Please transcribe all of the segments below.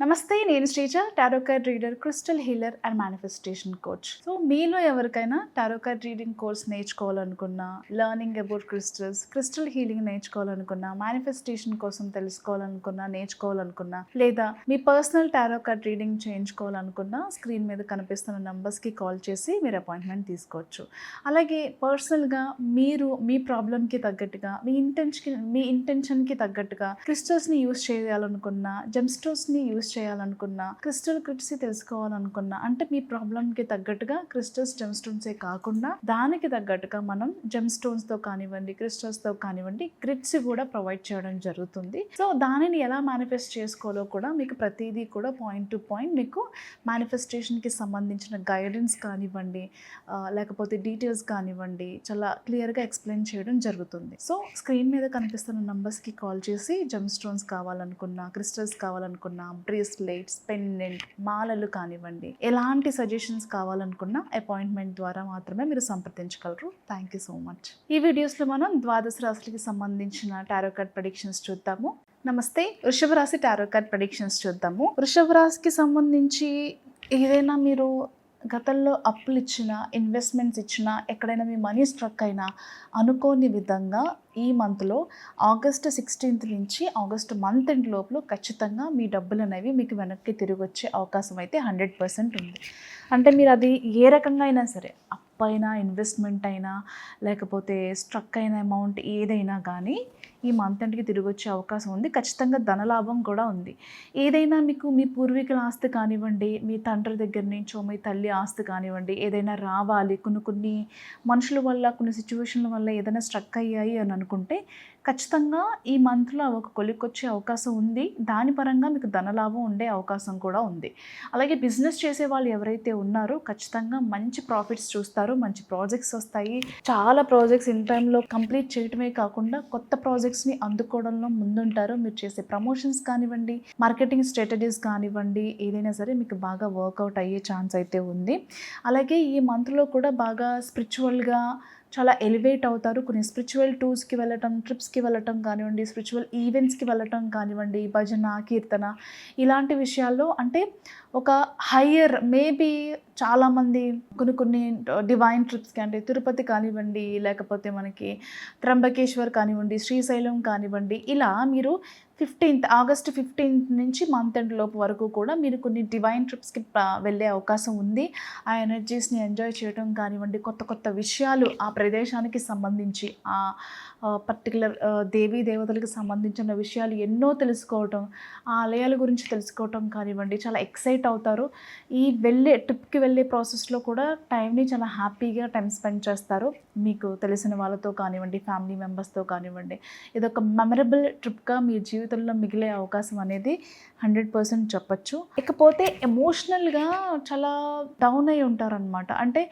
నమస్తే, నేను Sreeja, tarot card reader, crystal healer and manifestation coach. So మీలో ఎవరికైనా టారో కార్డ్ రీడింగ్ కోర్స్ నేర్చుకోవాలనుకున్నా, లర్నింగ్ అబౌట్ క్రిస్టల్ హీలింగ్ నేర్చుకోవాలనుకున్నా, మేనిఫెస్టేషన్ కోసం తెలుసుకోవాలనుకున్నా, నేర్చుకోవాలనుకున్నా, లేదా మీ పర్సనల్ టారో కార్డ్ రీడింగ్ చేయించుకోవాలనుకున్నా స్క్రీన్ మీద కనిపిస్తున్న నంబర్స్కి కాల్ చేసి మీరు అపాయింట్మెంట్ తీసుకోవచ్చు. అలాగే పర్సనల్గా మీరు మీ ప్రాబ్లమ్కి తగ్గట్టుగా, మీ ఇంటెన్షన్కి తగ్గట్టుగా క్రిస్టల్స్ని యూస్ చేయాలనుకున్నా, జెమ్స్టోన్స్ని యూస్ చేయాలనుకున్నా, క్రిస్టల్ కిట్స్ తెలుసుకోవాలనుకున్నా, అంటే మీ ప్రాబ్లమ్కి తగ్గట్టుగా క్రిస్టల్స్ జెమ్స్టోన్సే కాకుండా దానికి తగ్గట్టుగా మనం జెమ్స్టోన్స్తో కానివ్వండి, క్రిస్టల్స్తో కానివ్వండి, గ్రిడ్స్ కూడా ప్రొవైడ్ చేయడం జరుగుతుంది. సో దానిని ఎలా మేనిఫెస్ట్ చేసుకోవాలో కూడా మీకు ప్రతిదీ కూడా పాయింట్ టు పాయింట్ మీకు మేనిఫెస్టేషన్కి సంబంధించిన గైడెన్స్ కానివ్వండి, లేకపోతే డీటెయిల్స్ కానివ్వండి, చాలా క్లియర్గా ఎక్స్ప్లెయిన్ చేయడం జరుగుతుంది. సో స్క్రీన్ మీద కనిపిస్తున్న నంబర్స్కి కాల్ చేసి జెమ్స్టోన్స్ కావాలనుకున్నా, క్రిస్టల్స్ కావాలనుకున్నా, బ్రేస్లెట్స్, పెండెంట్, మాలలు కానివ్వండి, ఎలాంటి సజెషన్స్ కావాలనుకున్నా అపాయింట్మెంట్ ద్వారా మాత్రమే మీరు సంప్రదించగలరు. Thank you so much. ఈ వీడియోస్లో మనం ద్వాదశ రాశులకి సంబంధించిన టారో కార్డ్ ప్రెడిక్షన్స్ చూద్దాము. నమస్తే, వృషభ రాశి టారో కార్డ్ ప్రెడిక్షన్స్ చూద్దాము. వృషభ రాశికి సంబంధించి ఏదైనా మీరు గతంలో అప్పులు ఇచ్చినా, ఇన్వెస్ట్మెంట్స్ ఇచ్చినా, ఎక్కడైనా మీ మనీ స్ట్రక్ అయినా అనుకోని విధంగా ఈ మంత్లో ఆగస్టు 16th నుంచి ఆగస్టు మంత్ ఎండ్ లోపల ఖచ్చితంగా మీ డబ్బులు అనేవి మీకు వెనక్కి తిరిగి వచ్చే అవకాశం అయితే 100% ఉంది. అంటే మీరు అది ఏ రకంగా అయినా సరే, అప్పైనా, ఇన్వెస్ట్మెంట్ అయినా, లేకపోతే స్ట్రక్ అయిన అమౌంట్ ఏదైనా కానీ ఈ మంత్ ఎండ్కి తిరిగి వచ్చే అవకాశం ఉంది. ఖచ్చితంగా ధనలాభం కూడా ఉంది. ఏదైనా మీకు మీ పూర్వీకుల ఆస్తి కానివ్వండి, మీ తండ్రి దగ్గర నుంచో మీ తల్లి ఆస్తి కానివ్వండి, ఏదైనా రావాలి, కొన్ని మనుషుల వల్ల, కొన్ని సిచ్యువేషన్ల వల్ల ఏదైనా స్ట్రక్ అయ్యాయి అని అనుకుంటే ఖచ్చితంగా ఈ మంత్లో ఒక కొలిక్కొచ్చే అవకాశం ఉంది. దాని పరంగా మీకు ధనలాభం ఉండే అవకాశం కూడా ఉంది. అలాగే బిజినెస్ చేసే వాళ్ళు ఎవరైతే ఉన్నారో ఖచ్చితంగా మంచి ప్రాఫిట్స్ చూస్తారు, మంచి ప్రాజెక్ట్స్ వస్తాయి. చాలా ప్రాజెక్ట్స్ ఇన్ టైంలో కంప్లీట్ చేయటమే కాకుండా కొత్త ప్రాజెక్ట్స్ని అందుకోవడంలో ముందుంటారు. మీరు చేసే ప్రమోషన్స్ కానివ్వండి, మార్కెటింగ్ స్ట్రాటజీస్ కానివ్వండి, ఏదైనా సరే మీకు బాగా వర్కౌట్ అయ్యే ఛాన్స్ అయితే ఉంది. అలాగే ఈ మంత్లో కూడా బాగా స్పిరిచువల్గా చాలా ఎలివేట్ అవుతారు. కొన్ని స్పిరిచువల్ టూర్స్కి వెళ్ళటం, ట్రిప్స్కి వెళ్ళటం కానివ్వండి, స్పిరిచువల్ ఈవెంట్స్కి వెళ్ళటం కానివ్వండి, భజన, కీర్తన, ఇలాంటి విషయాల్లో అంటే ఒక హయ్యర్ మేబీ చాలామంది కొన్ని డివైన్ ట్రిప్స్కి, అంటే తిరుపతి కానివ్వండి, లేకపోతే మనకి త్రంబకేశ్వర్ కానివ్వండి, శ్రీశైలం కానివ్వండి, ఇలా మీరు ఆగస్టు 15th నుంచి మంత్ ఎండ్ లోపు వరకు కూడా మీరు కొన్ని డివైన్ ట్రిప్స్కి వెళ్ళే అవకాశం ఉంది. ఆ ఎనర్జీస్ని ఎంజాయ్ చేయడం కానివ్వండి, కొత్త కొత్త విషయాలు ఆ ప్రదేశానికి సంబంధించి, ఆ పర్టికులర్ దేవీ దేవతలకు సంబంధించిన విషయాలు ఎన్నో తెలుసుకోవటం, ఆ ఆలయాల గురించి తెలుసుకోవటం కానివ్వండి, చాలా ఎక్సైట్ అవుతారు. ఈ ట్రిప్కి వెళ్ళే ప్రాసెస్లో కూడా టైంని చాలా హ్యాపీగా టైం స్పెండ్ చేస్తారు. మీకు తెలిసిన వాళ్ళతో కానివ్వండి, ఫ్యామిలీ మెంబర్స్తో కానివ్వండి, ఇదొక మెమరబుల్ ట్రిప్గా మీ జీవితంలో మిగిలే అవకాశం అనేది 100% చెప్పచ్చు. ఇకపోతే ఎమోషనల్గా చాలా డౌన్ అయి ఉంటారనమాట. అంటే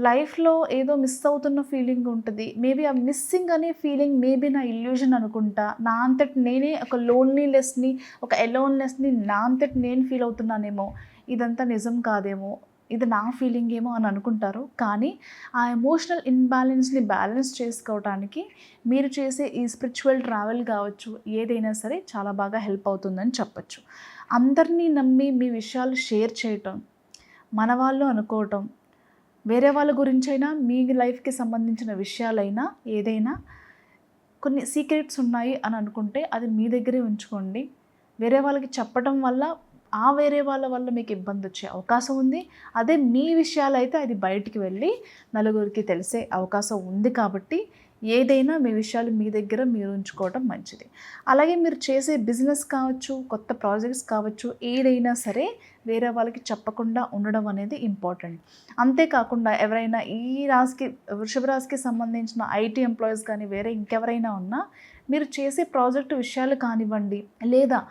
లైఫ్లో ఏదో మిస్ అవుతున్న ఫీలింగ్ ఉంటుంది. మేబీ ఆ మిస్సింగ్ అనే ఫీలింగ్ మేబీ నా ఇల్యూజన్ అనుకుంటా, నా అంతటి నేనే ఒక లోన్లీనెస్ని, ఒక ఎలోన్నెస్ని నా అంతటి నేను ఫీల్ అవుతున్నానేమో, ఇదంతా నిజం కాదేమో, ఇది నా ఫీలింగ్ ఏమో అని అనుకుంటారు. కానీ ఆ ఎమోషనల్ ఇన్బ్యాలెన్స్ని బ్యాలెన్స్ చేసుకోవడానికి మీరు చేసే ఈ స్పిరిచువల్ ట్రావెల్ కావచ్చు, ఏదైనా సరే చాలా బాగా హెల్ప్ అవుతుందని చెప్పచ్చు. అందరినీ నమ్మి మీ విషయాలు షేర్ చేయటం, మన వాళ్ళు అనుకోవటం, వేరే వాళ్ళ గురించైనా, మీ లైఫ్కి సంబంధించిన విషయాలైనా, ఏదైనా కొన్ని సీక్రెట్స్ ఉన్నాయి అని అనుకుంటే అది మీ దగ్గరే ఉంచుకోండి. వేరే వాళ్ళకి చెప్పటం వల్ల వేరే వాళ్ళ వల్ల మీకు ఇబ్బంది వచ్చే అవకాశం ఉంది. అదే మీ విషయాలు అయితే అది బయటికి వెళ్ళి నలుగురికి తెలిసే అవకాశం ఉంది. కాబట్టి ఏదైనా మీ విషయాలు మీ దగ్గర మీరు ఉంచుకోవడం మంచిది. అలాగే మీరు చేసే బిజినెస్ కావచ్చు, కొత్త ప్రాజెక్ట్స్ కావచ్చు, ఏదైనా సరే వేరే వాళ్ళకి చెప్పకుండా ఉండడం అనేది ఇంపార్టెంట్. అంతేకాకుండా ఎవరైనా వృషభ రాశికి సంబంధించిన ఐటీ ఎంప్లాయీస్ కానీ, వేరే ఇంకెవరైనా ఉన్నా మీరు చేసే ప్రాజెక్టు విషయాలు కానివ్వండి, లేదా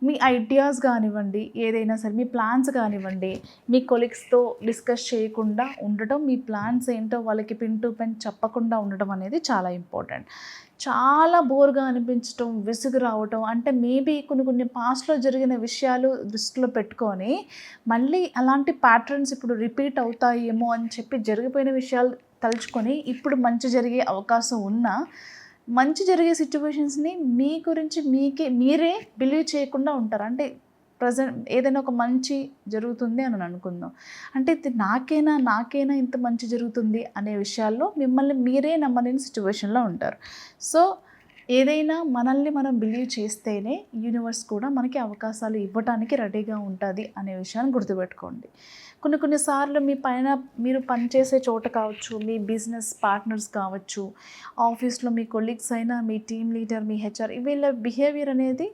మీ ఐడియాస్ కానివ్వండి, ఏదైనా సరే మీ ప్లాన్స్ కానివ్వండి, మీ కొలీగ్స్తో డిస్కస్ చేయకుండా ఉండటం, మీ ప్లాన్స్ ఏంటో వాళ్ళకి పిన్ టు పిన్ చెప్పకుండా ఉండడం అనేది చాలా ఇంపార్టెంట్. చాలా బోర్గా అనిపించటం, విసుగు రావటం, అంటే మేబీ కొన్ని పాస్ట్లో జరిగిన విషయాలు దృష్టిలో పెట్టుకొని మళ్ళీ అలాంటి ప్యాటర్న్స్ ఇప్పుడు రిపీట్ అవుతాయేమో అని చెప్పి జరిగిపోయిన విషయాలు తలుచుకొని ఇప్పుడు మంచి జరిగే అవకాశం ఉన్నా మంచి జరిగే సిచ్యువేషన్స్ని మీ గురించి మీరే బిలీవ్ చేయకుండా ఉంటారు. అంటే ఏదైనా ఒక మంచి జరుగుతుంది అని అనుకుందాం. అంటే ఇది నాకేనా ఇంత మంచి జరుగుతుంది అనే విషయాల్లో మిమ్మల్ని మీరే నమ్మలేని సిట్యుయేషన్‌లో ఉంటారు. సో, ఏదైనా మనల్ని మనం బిలీవ్ చేస్తేనే యూనివర్స్ కూడా మనకి అవకాశాలు ఇవ్వటానికి రెడీగా ఉంటది అనే విషయాన్ని గుర్తుపెట్టుకోండి. కొన్ని సార్లు మీ పైన మీరు పనిచేసే చోట కావచ్చు, మీ బిజినెస్ పార్ట్నర్స్ కావచ్చు, ఆఫీస్‌లో మీ కొలీగ్స్ అయినా, మీ టీమ్ లీడర్, మీ హెచ్ఆర్ వీళ్ళ బిహేవియర్ అనేది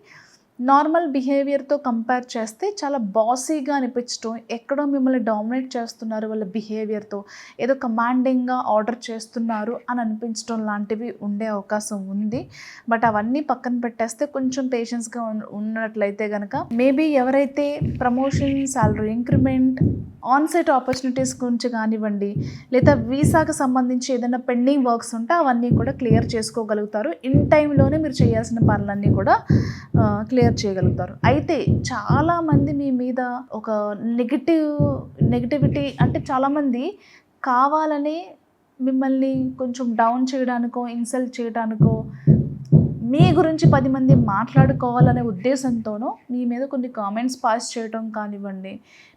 నార్మల్ బిహేవియర్‌తో కంపేర్ చేస్తే చాలా బాసీగా అనిపించటం, ఎక్కడో మిమ్మల్ని డామినేట్ చేస్తున్నారు వాళ్ళ బిహేవియర్‌తో, ఏదో కమాండింగ్‌గా ఆర్డర్ చేస్తున్నారు అని అనిపించటం లాంటివి ఉండే అవకాశం ఉంది. బట్ అవన్నీ పక్కన పెట్టేస్తే కొంచెం పేషెన్స్‌గా ఉన్నట్లయితే గనక మేబీ ఎవరైతే promotion, salary increment, onsite opportunities గురించి కానివ్వండి, లేదా వీసాకి సంబంధించి ఏదైనా పెండింగ్ వర్క్స్ ఉంటే అవన్నీ కూడా క్లియర్ చేసుకోగలుగుతారు. ఇన్ టైంలోనే మీరు చేయాల్సిన పనులన్నీ కూడా క్లియర్ చేయగలుగుతారు. అయితే చాలామంది మీ మీద ఒక నెగటివిటీ అంటే చాలామంది కావాలని మిమ్మల్ని కొంచెం డౌన్ చేయడానికో, ఇన్సల్ట్ చేయడానికో, మీ గురించి 10 మంది మాట్లాడుకోవాలనే ఉద్దేశంతోనో మీ మీద కొన్ని కామెంట్స్ పాస్ చేయడం కానివ్వండి,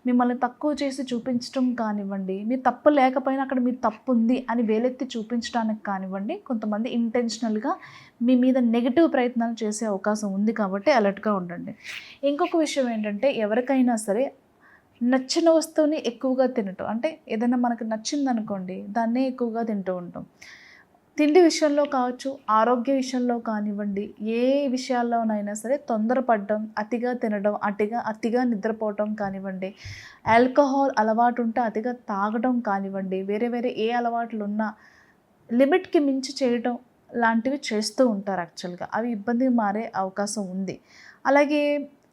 మిమ్మల్ని తక్కువ చేసి చూపించడం కానివ్వండి, మీ తప్పు లేకపోయినా అక్కడ మీ తప్పు ఉంది అని వేలెత్తి చూపించడానికి కానివ్వండి, కొంతమంది ఇంటెన్షనల్‌గా మీ మీద నెగెటివ్ ప్రయత్నాలు చేసే అవకాశం ఉంది కాబట్టి అలర్ట్‌గా ఉండండి. ఇంకొక విషయం ఏంటంటే ఎవరికైనా సరే నచ్చిన వస్తువుని ఎక్కువగా తినటం. అంటే ఏదైనా మనకు నచ్చిందనుకోండి దాన్నే ఎక్కువగా తింటూ ఉంటాం. తిండి విషయంలో కావచ్చు, ఆరోగ్య విషయంలో కానివ్వండి, ఏ విషయాల్లోనైనా సరే తొందరపడడం, అతిగా తినడం, అతిగా నిద్రపోవటం కానివ్వండి, ఆల్కహాల్ అలవాటు ఉంటే అతిగా తాగడం కానివ్వండి, వేరే ఏ అలవాట్లున్నా లిమిట్‌కి మించి చేయటం లాంటివి చేస్తూ ఉంటారు యాక్చువల్‌గా. అవి ఇబ్బంది మారే అవకాశం ఉంది. అలాగే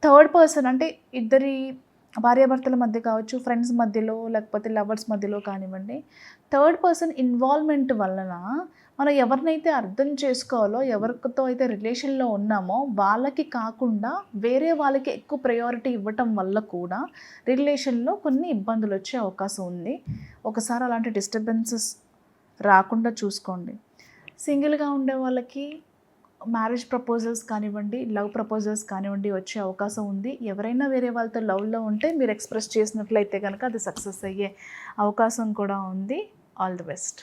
థర్డ్ పర్సన్ అంటే ఇద్దరి భార్యాభర్తల మధ్య కావచ్చు, ఫ్రెండ్స్ మధ్యలో లేకపోతే లవర్స్ మధ్యలో కానివ్వండి, థర్డ్ పర్సన్ ఇన్వాల్వ్‌మెంట్ వలన మనం ఎవరినైతే అర్థం చేసుకోవాలో, ఎవరితో అయితే రిలేషన్‌లో ఉన్నామో వాళ్ళకి కాకుండా వేరే వాళ్ళకి ఎక్కువ ప్రయారిటీ ఇవ్వటం వల్ల కూడా రిలేషన్‌లో కొన్ని ఇబ్బందులొచ్చే అవకాశం ఉంది. ఒకసారి అలాంటి డిస్టర్బెన్సెస్ రాకుండా చూసుకోండి. సింగిల్‌గా ఉండే వాళ్ళకి మ్యారేజ్ ప్రపోజల్స్ కానివ్వండి, లవ్ ప్రపోజల్స్ కానివ్వండి వచ్చే అవకాశం ఉంది. ఎవరైనా వేరే వాళ్ళతో లవ్‌లో ఉంటే మీరు ఎక్స్‌ప్రెస్ చేసినట్లయితే గనక అది సక్సెస్ అయ్యే అవకాశం కూడా ఉంది. All the best.